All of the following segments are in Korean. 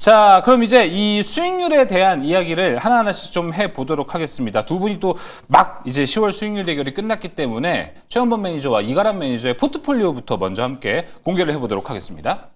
자, 그럼 이제 이 수익률에 대한 이야기를 하나하나씩 좀 해보도록 하겠습니다. 두 분이 또 막 이제 10월 수익률 대결이 끝났기 때문에 최원범 매니저와 이가람 매니저의 포트폴리오부터 먼저 함께 공개를 해보도록 하겠습니다.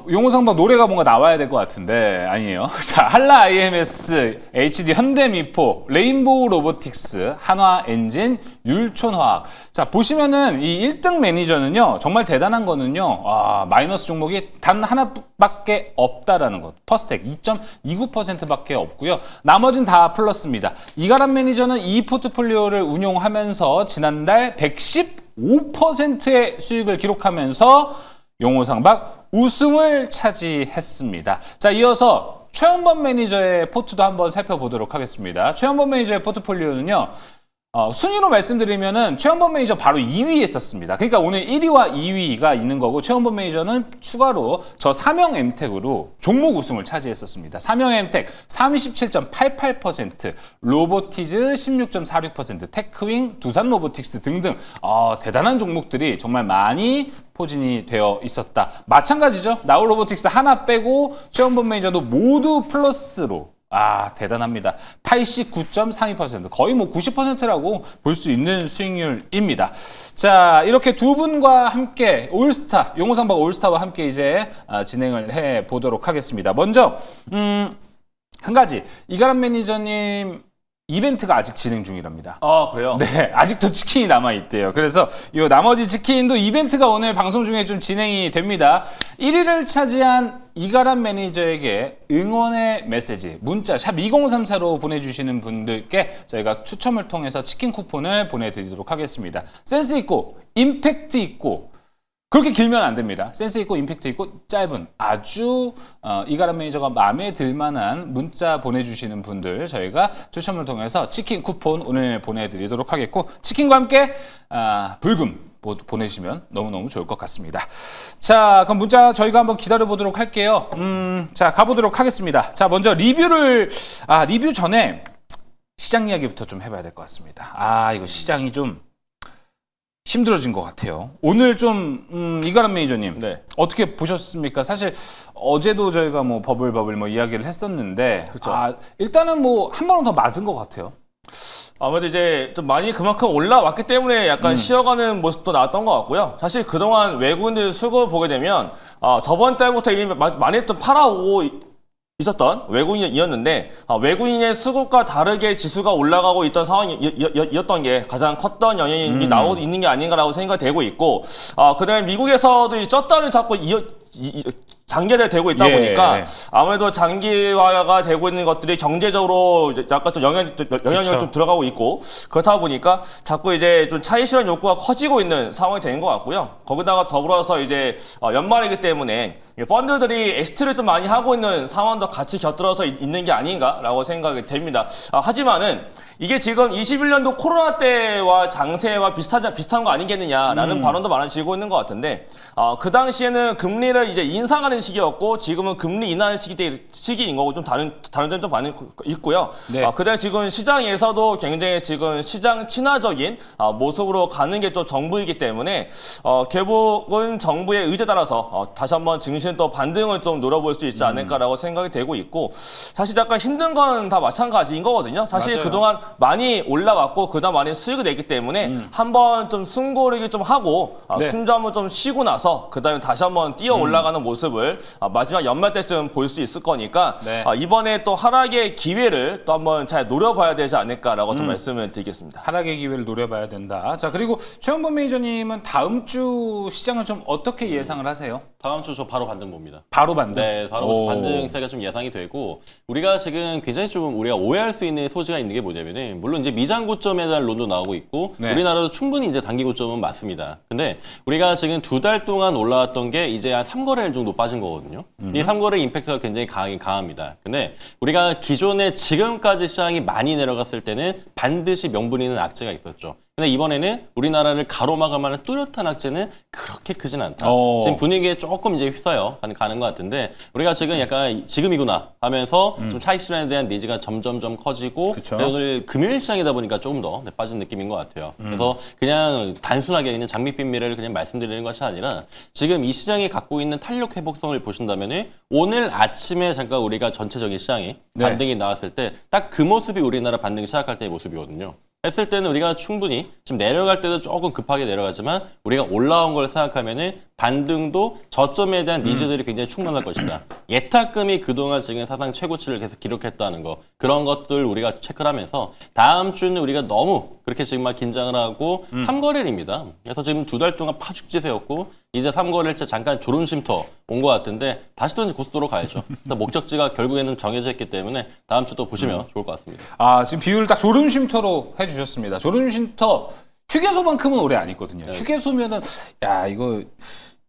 용호상방 노래가 뭔가 나와야 될 것 같은데 아니에요. 자, 한라 IMS, HD 현대미포, 레인보우 로보틱스, 한화엔진, 율촌화학. 자, 보시면은 이 1등 매니저는요 정말 대단한 거는요 마이너스 종목이 단 하나밖에 없다라는 것. 퍼스텍 2.29%밖에 없고요. 나머지는 다 플러스입니다. 이가람 매니저는 이 포트폴리오를 운용하면서 지난달 115%의 수익을 기록하면서 용호상박 우승을 차지했습니다. 자, 이어서 최원범 매니저의 포트도 한번 살펴보도록 하겠습니다. 최원범 매니저의 포트폴리오는요. 순위로 말씀드리면은 최원범 매니저 바로 2위에 있었습니다. 그러니까 오늘 1위와 2위가 있는 거고 최원범 매니저는 추가로 저 사명 엠텍으로 종목 우승을 차지했었습니다. 사명 엠텍 37.88%, 로보티즈 16.46%, 테크윙, 두산 로보틱스 등등 대단한 종목들이 정말 많이 포진이 되어 있었다. 마찬가지죠. 나우 로보틱스 하나 빼고 최원범 매니저도 모두 플러스로 대단합니다. 89.32%. 거의 뭐 90%라고 볼 수 있는 수익률입니다. 자, 이렇게 두 분과 함께 올스타, 용호상박 올스타와 함께 이제 진행을 해 보도록 하겠습니다. 먼저, 한 가지. 이가람 매니저님 이벤트가 아직 진행 중이랍니다. 그래요? 네, 아직도 치킨이 남아있대요. 그래서 이 나머지 치킨도 이벤트가 오늘 방송 중에 좀 진행이 됩니다. 1위를 차지한 이가람 매니저에게 응원의 메시지, 문자 샵 2034로 보내주시는 분들께 저희가 추첨을 통해서 치킨 쿠폰을 보내드리도록 하겠습니다. 센스 있고, 임팩트 있고, 그렇게 길면 안 됩니다. 센스 있고 임팩트 있고 짧은 아주 이가람 매니저가 마음에 들 만한 문자 보내주시는 분들 저희가 추첨을 통해서 치킨 쿠폰 오늘 보내드리도록 하겠고 치킨과 함께 불금 보내시면 너무너무 좋을 것 같습니다. 자, 그럼 문자 저희가 한번 기다려보도록 할게요. 자, 가보도록 하겠습니다. 자, 먼저 리뷰 전에 시장 이야기부터 좀 해봐야 될 것 같습니다. 이거 시장이 좀 힘들어진 것 같아요. 오늘 좀 이가람 매니저님 어떻게 보셨습니까? 사실 어제도 저희가 뭐 버블 뭐 이야기를 했었는데 일단은 뭐 한 번은 더 맞은 것 같아요. 아무래도 이제 좀 많이 그만큼 올라왔기 때문에 약간 쉬어가는 모습도 나왔던 것 같고요. 사실 그동안 외국인들 수급을 보게 되면 저번 달부터 이미 많이 했던 팔아오고 있었던 외국인이었는데 외국인의 수급과 다르게 지수가 올라가고 있던 상황이었던 게 가장 컸던 영향이 나오고 있는 게 아닌가라고 생각이 되고 있고 그다음에 미국에서도 이 셧다운이 자꾸 장기화되고 있다 보니까 아무래도 장기화가 되고 있는 것들이 경제적으로 약간 좀 영향이 좀 들어가고 있고 그렇다 보니까 자꾸 이제 좀 차익 실현 욕구가 커지고 있는 상황이 되는 것 같고요. 거기다가 더불어서 이제 연말이기 때문에 펀드들이 엑시트를 좀 많이 하고 있는 상황도 같이 곁들어서 있는 게 아닌가라고 생각이 됩니다. 하지만은 이게 지금 21년도 코로나 때와 장세와 비슷한 거 아니겠느냐라는 발언도 많아지고 있는 것 같은데 그 당시에는 금리를 이제 인상하는 시기였고 지금은 금리 인하하는 시기인 거고 좀 다른 점 좀 많이 있고요. 그다음에 지금 시장에서도 굉장히 지금 시장 친화적인 모습으로 가는 게 좀 정부이기 때문에 결국은 정부의 의지에 따라서 다시 한번 증시는 또 반등을 좀 노려볼 수 있지 않을까라고 생각이 되고 있고 사실 약간 힘든 건 다 마찬가지인 거거든요. 사실 맞아요. 그동안 많이 올라왔고 그다음 많이 수익을 냈기 때문에 한번 좀 숨고르기 좀 하고 숨잠을 좀 쉬고 나서 그다음에 다시 한번 뛰어 올라가는 모습을 마지막 연말 때쯤 볼 수 있을 거니까 이번에 또 하락의 기회를 또 한번 잘 노려봐야 되지 않을까라고 좀 말씀을 드리겠습니다. 하락의 기회를 노려봐야 된다. 자, 그리고 최원범 매니저님은 다음 주 시장을 좀 어떻게 예상을 하세요? 다음 주 저 바로 반등 봅니다. 바로 반등? 네, 바로 반등세가 좀 예상이 되고 우리가 지금 굉장히 좀 우리가 오해할 수 있는 소지가 있는 게 뭐냐면은 물론 이제 미장 고점에 대한 론도 나오고 있고 우리나라도 충분히 이제 단기 고점은 맞습니다. 근데 우리가 지금 2달 동안 올라왔던 게 이제 한 3거래일 정도 빠진 거거든요. 이 3거래 임팩트가 굉장히 강합니다. 근데 우리가 기존에 지금까지 시장이 많이 내려갔을 때는 반드시 명분이 있는 악재가 있었죠. 근데 이번에는 우리나라를 가로막을 만한 뚜렷한 악재는 그렇게 크진 않다. 지금 분위기에 조금 이제 휩싸여 가는 것 같은데 우리가 지금 약간 지금이구나 하면서 좀 차익 실현에 대한 니즈가 점점점 커지고 오늘 금요일 시장이다 보니까 조금 더 빠진 느낌인 것 같아요. 그래서 그냥 단순하게 그냥 장밋빛 미래를 그냥 말씀드리는 것이 아니라 지금 이 시장이 갖고 있는 탄력 회복성을 보신다면은 오늘 아침에 잠깐 우리가 전체적인 시장이 반등이 나왔을 때 딱 그 모습이 우리나라 반등 시작할 때의 모습이거든요. 했을 때는 우리가 충분히 지금 내려갈 때도 조금 급하게 내려가지만 우리가 올라온 걸 생각하면은 반등도 저점에 대한 니즈들이 굉장히 충분할 것이다. 예탁금이 그동안 지금 사상 최고치를 계속 기록했다는 거 그런 것들 우리가 체크를 하면서 다음 주는 우리가 너무 그렇게 지금 막 긴장을 하고 3거래일입니다. 그래서 지금 2달 동안 파죽지세였고 이제 3거래일째 잠깐 졸음쉼터 온 것 같은데 다시 또 이제 고속도로 가야죠. 목적지가 결국에는 정해져 있기 때문에 다음 주 또 보시면 좋을 것 같습니다. 아, 지금 비율을 딱 졸음쉼터로 해주셨습니다. 졸음쉼터 휴게소만큼은 오래 안 있거든요. 휴게소면은 야 이거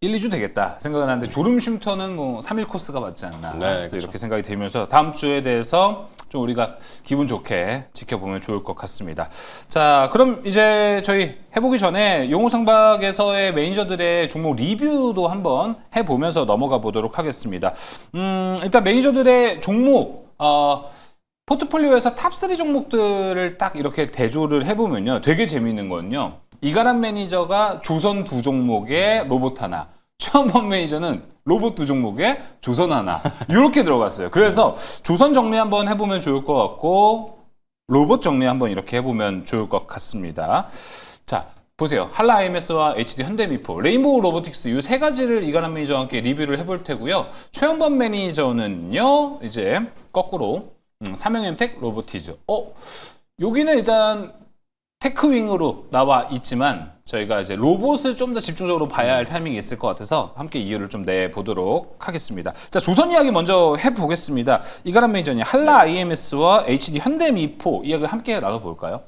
1-2주 되겠다 생각은 하는데 졸음쉼터는 뭐 3일 코스가 맞지 않나 또 그렇죠. 이렇게 생각이 들면서 다음 주에 대해서 좀 우리가 기분 좋게 지켜보면 좋을 것 같습니다. 자, 그럼 이제 저희 해보기 전에 용호상박에서의 매니저들의 종목 리뷰도 한번 해보면서 넘어가 보도록 하겠습니다. 일단 매니저들의 종목 포트폴리오에서 탑3 종목들을 딱 이렇게 대조를 해보면요. 되게 재미있는 건요. 이가람 매니저가 조선 2종목에 로봇 하나, 최원범 매니저는 로봇 2종목에 조선 하나 이렇게 들어갔어요. 그래서 조선 정리 한번 해보면 좋을 것 같고 로봇 정리 한번 이렇게 해보면 좋을 것 같습니다. 자, 보세요. 한라 IMS와 HD 현대미포, 레인보우 로보틱스 이 세 가지를 이가람 매니저와 함께 리뷰를 해볼 테고요. 최원범 매니저는요. 이제 거꾸로 삼형엠텍 로보티즈. 여기는 일단 테크윙으로 나와 있지만 저희가 이제 로봇을 좀 더 집중적으로 봐야 할 타이밍이 있을 것 같아서 함께 이유를 좀 내보도록 하겠습니다. 자, 조선 이야기 먼저 해보겠습니다. 이가람 매니저님, 한라 IMS와 HD 현대미포 이야기 함께 나눠볼까요?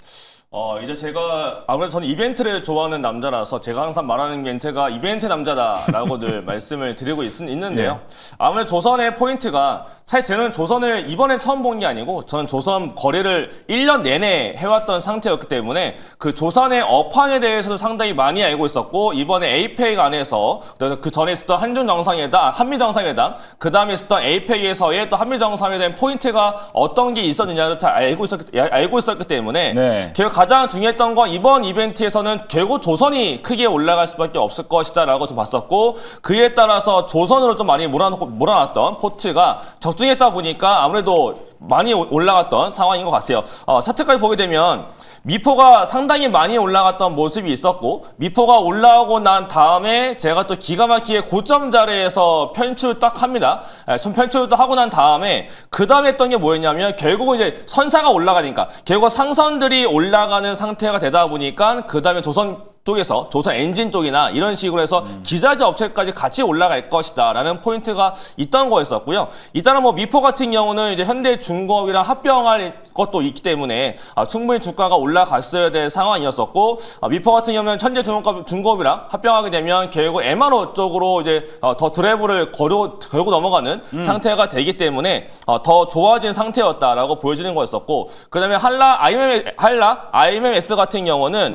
이제 제가 아무래도 저는 이벤트를 좋아하는 남자라서 제가 항상 말하는 멘트가 이벤트 남자다라고 늘 말씀을 드리고 있는데요. 아무래도 조선의 포인트가 사실 저는 조선을 이번에 처음 본 게 아니고 저는 조선 거래를 1년 내내 해왔던 상태였기 때문에 그 조선의 업황에 대해서도 상당히 많이 알고 있었고 이번에 에이펙 안에서 그 전에 있었던 한미 정상회담 그 다음에 있었던 에이펙에서의 또 한미 정상회담 포인트가 어떤 게 있었느냐를 잘 알고 있었기 때문에 가장 중요했던 건 이번 이벤트에서는 결국 조선이 크게 올라갈 수밖에 없을 것이다라고 좀 봤었고 그에 따라서 조선으로 좀 많이 몰아놨던 포트가 적중했다 보니까 아무래도 많이 올라갔던 상황인 것 같아요. 차트까지 보게 되면 미포가 상당히 많이 올라갔던 모습이 있었고 미포가 올라오고 난 다음에 제가 또 기가 막히게 고점 자리에서 편출을 딱 합니다. 좀 편출을 딱 하고 난 다음에 그 다음에 했던 게 뭐였냐면 결국은 이제 선사가 올라가니까 결국 상선들이 올라가는 상태가 되다 보니까 그 다음에 조선 쪽에서 조선 엔진 쪽이나 이런 식으로 해서 기자재 업체까지 같이 올라갈 것이다 라는 포인트가 있던 거였었고요. 일단은 뭐 미포 같은 경우는 이제 현대중공업이랑 합병할 것도 있기 때문에 충분히 주가가 올라갔어야 될 상황이었었고 미포 같은 경우는 현대중공업이랑 합병하게 되면 결국 MRO 쪽으로 이제 더 드라이브를 걸고 넘어가는 상태가 되기 때문에 더 좋아진 상태였다라고 보여지는 거였었고 그 다음에 한라 IMMS 같은 경우는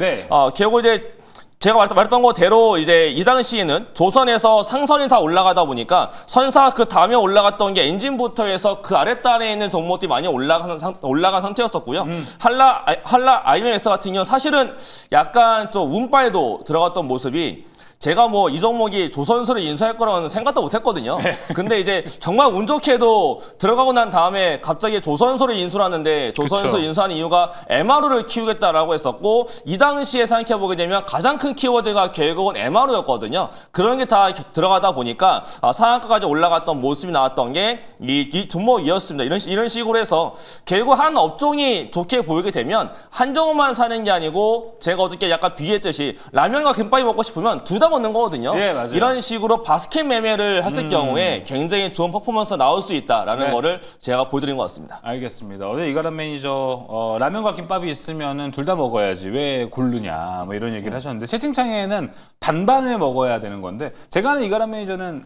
결국 이제 제가 말했던 거대로 이제 이 당시에는 조선에서 상선이 다 올라가다 보니까 선사 그 다음에 올라갔던 게 엔진부터 해서 그 아랫단에 있는 종목들이 많이 올라간 상태였었고요. 한라 IMS 같은 경우는 사실은 약간 좀 운빨도 들어갔던 모습이 제가 뭐 이 종목이 조선소를 인수할 거라는 생각도 못 했거든요. 근데 이제 정말 운 좋게도 들어가고 난 다음에 갑자기 조선소를 인수를 하는데 조선소를 인수하는 이유가 MRO를 키우겠다라고 했었고 이 당시에 생각해보게 되면 가장 큰 키워드가 결국은 MRO였거든요. 그런 게 다 들어가다 보니까 상한가까지 올라갔던 모습이 나왔던 게 이 종목이었습니다. 이런 식으로 해서 결국 한 업종이 좋게 보이게 되면 한 종목만 사는 게 아니고 제가 어저께 약간 비유했듯이 라면과 김밥이 먹고 싶으면 둘 다 먹는 거거든요. 맞아요. 이런 식으로 바스켓 매매를 했을 경우에 굉장히 좋은 퍼포먼스가 나올 수 있다라는 거를 제가 보여드린 것 같습니다. 알겠습니다. 어제 이가람 매니저 라면과 김밥이 있으면은 둘 다 먹어야지 왜 고르냐 뭐 이런 얘기를 하셨는데 채팅창에는 반반을 먹어야 되는 건데 제가 아는 이가람 매니저는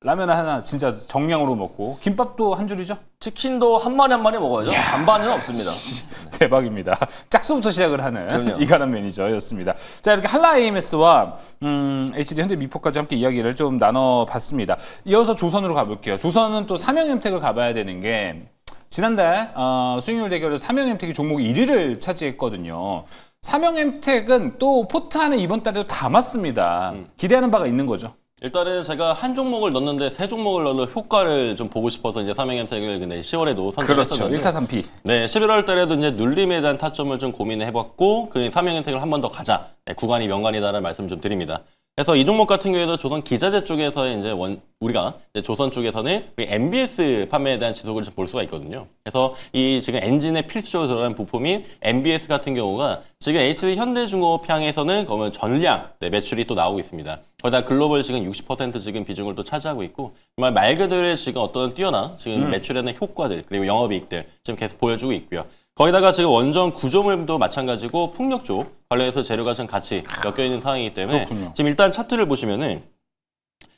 라면 하나 진짜 정량으로 먹고 김밥도 한 줄이죠? 치킨도 한 마리 한 마리 먹어야죠. 반반은 없습니다. 대박입니다. 짝수부터 시작을 하는 그럼요. 이가람 매니저였습니다. 자, 이렇게 한라 AMS와 HD 현대미포까지 함께 이야기를 좀 나눠봤습니다. 이어서 조선으로 가볼게요. 조선은 또 삼형엠텍을 가봐야 되는 게 지난달 수익률 대결에서 삼형엠텍이 종목 1위를 차지했거든요. 삼형엠텍은 또 포트 안에 이번 달에도 담았습니다. 기대하는 바가 있는 거죠. 일단은 제가 한 종목을 넣었는데 세 종목을 넣어 효과를 좀 보고 싶어서 이제 삼형엠텍을 근데 10월에도 그렇죠. 선택했었는데 1타 3피. 네, 11월 달에도 이제 눌림에 대한 타점을 좀 고민을 해봤고 그 삼형엠텍을 한 번 더 가자. 네, 구간이 명간이다라는 말씀 좀 드립니다. 그래서 이 종목 같은 경우에도 조선 기자재 쪽에서 이제 우리가 이제 조선 쪽에서는 우리 MBS 판매에 대한 지속을 좀 볼 수가 있거든요. 그래서 이 지금 엔진의 필수적으로 들어가는 부품인 MBS 같은 경우가 지금 HD 현대중공업 향에서는 그러면 전량 매출이 또 나오고 있습니다. 거기다 글로벌 지금 60% 지금 비중을 또 차지하고 있고 정말 말 그대로 지금 어떤 뛰어난 지금 매출에 대한 효과들 그리고 영업이익들 지금 계속 보여주고 있고요. 거기다가 지금 원전 구조물도 마찬가지고 풍력 쪽 관련해서 재료가 좀 같이 엮여 있는 상황이기 때문에 그렇군요. 지금 일단 차트를 보시면은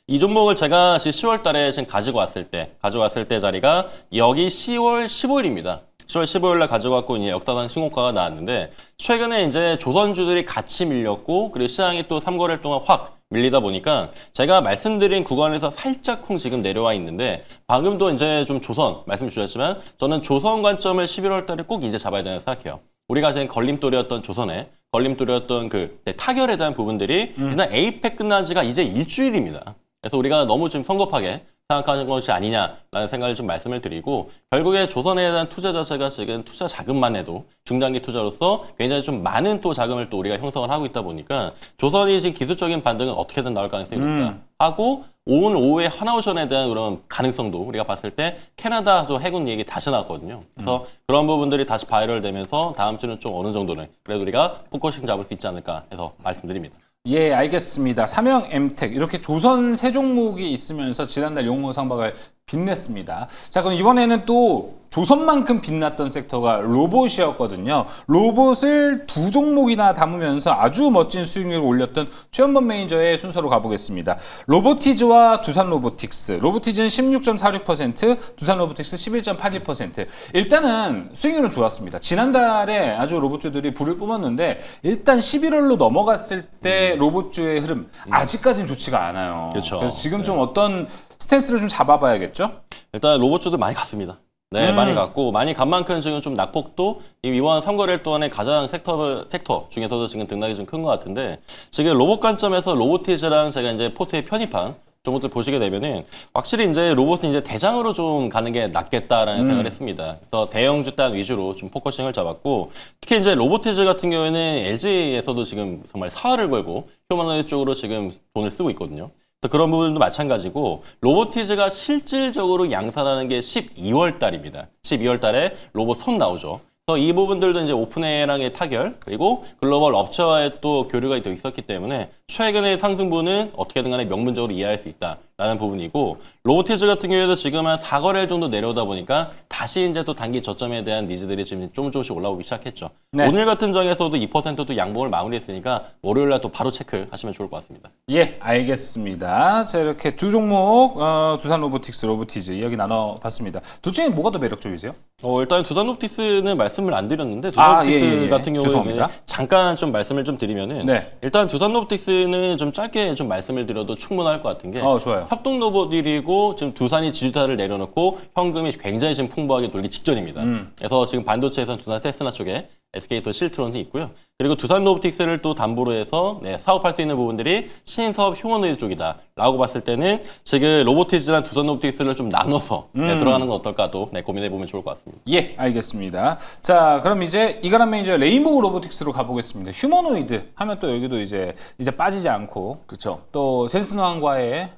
이 종목을 제가 10월 달에 지금 가지고 왔을 때 자리가 여기 10월 15일입니다. 10월 15일 날 가져갖고 이제 역사상 신고가가 나왔는데 최근에 이제 조선주들이 같이 밀렸고 그리고 시장이 또 3거래일 동안 확 밀리다 보니까 제가 말씀드린 구간에서 살짝쿵 지금 내려와 있는데 방금도 이제 좀 조선 말씀 주셨지만 저는 조선 관점을 11월 달에 꼭 이제 잡아야 된다고 생각해요. 우리가 지금 걸림돌이었던 조선에 걸림돌이었던 그 타결에 대한 부분들이 일단 에이펙 끝난 지가 이제 일주일입니다. 그래서 우리가 너무 좀 성급하게 생각하는 것이 아니냐라는 생각을 좀 말씀을 드리고 결국에 조선에 대한 투자 자체가 지금 투자 자금만 해도 중장기 투자로서 굉장히 좀 많은 또 자금을 또 우리가 형성을 하고 있다 보니까 조선이 지금 기술적인 반등은 어떻게든 나올 가능성이 높다 하고 오늘 오후에 하나오션에 대한 그런 가능성도 우리가 봤을 때 캐나다 해군 얘기 다시 나왔거든요. 그래서 그런 부분들이 다시 바이럴 되면서 다음 주는 좀 어느 정도는 그래도 우리가 포커싱 잡을 수 있지 않을까 해서 말씀드립니다. 예, 알겠습니다. 삼형엠텍 이렇게 조선 세 종목이 있으면서 지난달 용호상박을 빛냈습니다. 자, 그럼 이번에는 또 조선만큼 빛났던 섹터가 로봇이었거든요. 로봇을 두 종목이나 담으면서 아주 멋진 수익률을 올렸던 최현범 매니저의 순서로 가보겠습니다. 로보티즈와 두산 로보틱스. 로보티즈는 16.46%, 두산 로보틱스 11.81%. 일단은 수익률은 좋았습니다. 지난달에 아주 로봇주들이 불을 뿜었는데 일단 11월로 넘어갔을 때 로봇주의 흐름 아직까지는 좋지가 않아요. 그렇죠. 그래서 지금 좀 어떤 스탠스를 좀 잡아봐야겠죠? 일단 로봇주도 많이 갔습니다. 네, 많이 갔고 많이 간 만큼 지금 좀 낙폭도 이번 3거래일 동안에 가장 섹터 중에서도 지금 등락이 좀 큰 것 같은데 지금 로봇 관점에서 로보티즈랑 제가 이제 포트에 편입한 종목들 보시게 되면은 확실히 이제 로봇은 이제 대장으로 좀 가는 게 낫겠다라는 생각을 했습니다. 그래서 대형주 딱 위주로 좀 포커싱을 잡았고 특히 이제 로보티즈 같은 경우에는 LG에서도 지금 정말 사활을 걸고 휴머노이드 쪽으로 지금 돈을 쓰고 있거든요. 그런 부분도 마찬가지고 로보티즈가 실질적으로 양산하는 게 12월 달입니다. 12월 달에 로봇 손 나오죠. 그래서 이 부분들도 이제 오픈AI랑의 타결 그리고 글로벌 업체와의 또 교류가 또 있었기 때문에 최근의 상승분은 어떻게든 간에 명분적으로 이해할 수 있다라는 부분이고 로보티즈 같은 경우에도 지금 한 4거래일 정도 내려오다 보니까 다시 이제 또 단기 저점에 대한 니즈들이 지금 조금씩 올라오기 시작했죠. 네. 오늘 같은 장에서도 2%또 양봉을 마무리했으니까 월요일 날 또 바로 체크하시면 좋을 것 같습니다. 예, 알겠습니다. 자, 이렇게 두 종목 두산 로보틱스, 로보티즈 이야기 나눠봤습니다. 둘 중에 뭐가 더 매력적이세요? 일단 두산 로보틱스는 말씀을 안 드렸는데 두산 로보틱스 같은 경우에는 죄송합니다. 잠깐 좀 말씀을 좀 드리면은 네. 일단 두산 로보틱스는 좀 짧게 좀 말씀을 드려도 충분할 것 같은 게 좋아요. 협동 로봇이고 지금 두산이 지주타를 내려놓고 현금이 굉장히 지금 풍부하게 돌기 직전입니다. 그래서 지금 반도체에서는 두산 세스나 쪽에 SK 또 실트론이 있고요. 그리고 두산 로보틱스를 또 담보로 해서 사업할 수 있는 부분들이 신사업 휴머노이드 쪽이다 라고 봤을 때는 지금 로보티즈랑 두산 로보틱스를 좀 나눠서 들어가는 건 어떨까 또 고민해보면 좋을 것 같습니다. 예, 알겠습니다. 자, 그럼 이제 이가람 매니저 레인보우 로보틱스로 가보겠습니다. 휴머노이드 하면 또 여기도 이제 빠지지 않고 그렇죠. 또 젠슨왕과의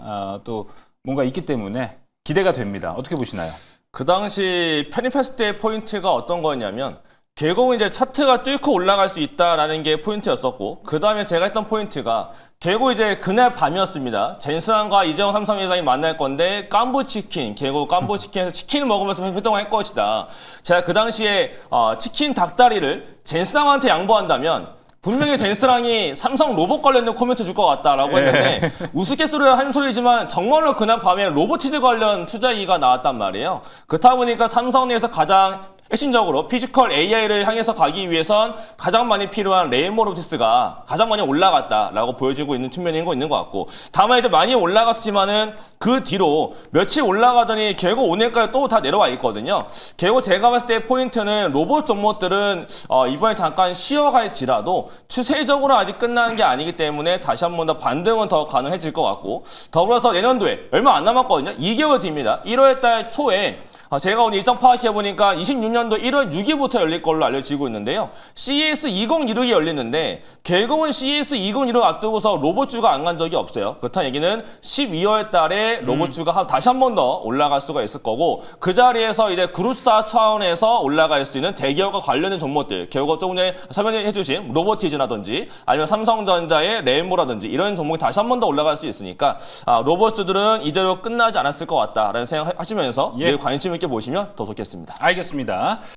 또 뭔가 있기 때문에 기대가 됩니다. 어떻게 보시나요? 그 당시 편입했을 때 포인트가 어떤 거였냐면 결국은 이제 차트가 뚫고 올라갈 수 있다라는 게 포인트였었고 그 다음에 제가 했던 포인트가 결국 이제 그날 밤이었습니다. 젠슨왕과 이재용 삼성회장이 만날 건데 깐부치킨, 결국 깐부치킨에서 치킨을 먹으면서 회동할 것이다. 제가 그 당시에 치킨 닭다리를 젠슨왕한테 양보한다면 분명히 젠슨왕이 삼성 로봇 관련된 코멘트 줄 것 같다라고 했는데 우스갯소리로 한 소리지만 정말로 그날 밤에 로보티즈 관련 투자이가 나왔단 말이에요. 그렇다 보니까 삼성 내에서 가장 핵심적으로 피지컬 AI를 향해서 가기 위해선 가장 많이 필요한 레인보우 로보틱스가 가장 많이 올라갔다라고 보여지고 있는 측면인 거 있는 것 같고, 다만 이제 많이 올라갔지만은 그 뒤로 며칠 올라가더니 결국 오늘까지 또 다 내려와 있거든요. 결국 제가 봤을 때 포인트는 로봇 종목들은 이번에 잠깐 쉬어갈지라도 추세적으로 아직 끝나는 게 아니기 때문에 다시 한 번 더 반등은 더 가능해질 것 같고, 더불어서 내년도에 얼마 안 남았거든요. 2개월 뒤입니다. 1월 달 초에 제가 오늘 일정 파악해보니까 26년도 1월 6일부터 열릴 걸로 알려지고 있는데요. CES 2016이 열리는데 결국은 CES 2016을 앞두고서 로봇주가 안 간 적이 없어요. 그렇다는 얘기는 12월 달에 로봇주가 다시 한 번 더 올라갈 수가 있을 거고, 그 자리에서 이제 그룹사 차원에서 올라갈 수 있는 대기업과 관련된 종목들, 결국 조금 전에 설명해 주신 로보티즈라든지 아니면 삼성전자의 레인보라든지 이런 종목이 다시 한 번 더 올라갈 수 있으니까 로봇주들은 이대로 끝나지 않았을 것 같다라는 생각하시면서 예. 관심 있게 보시면 더 좋겠습니다. 알겠습니다.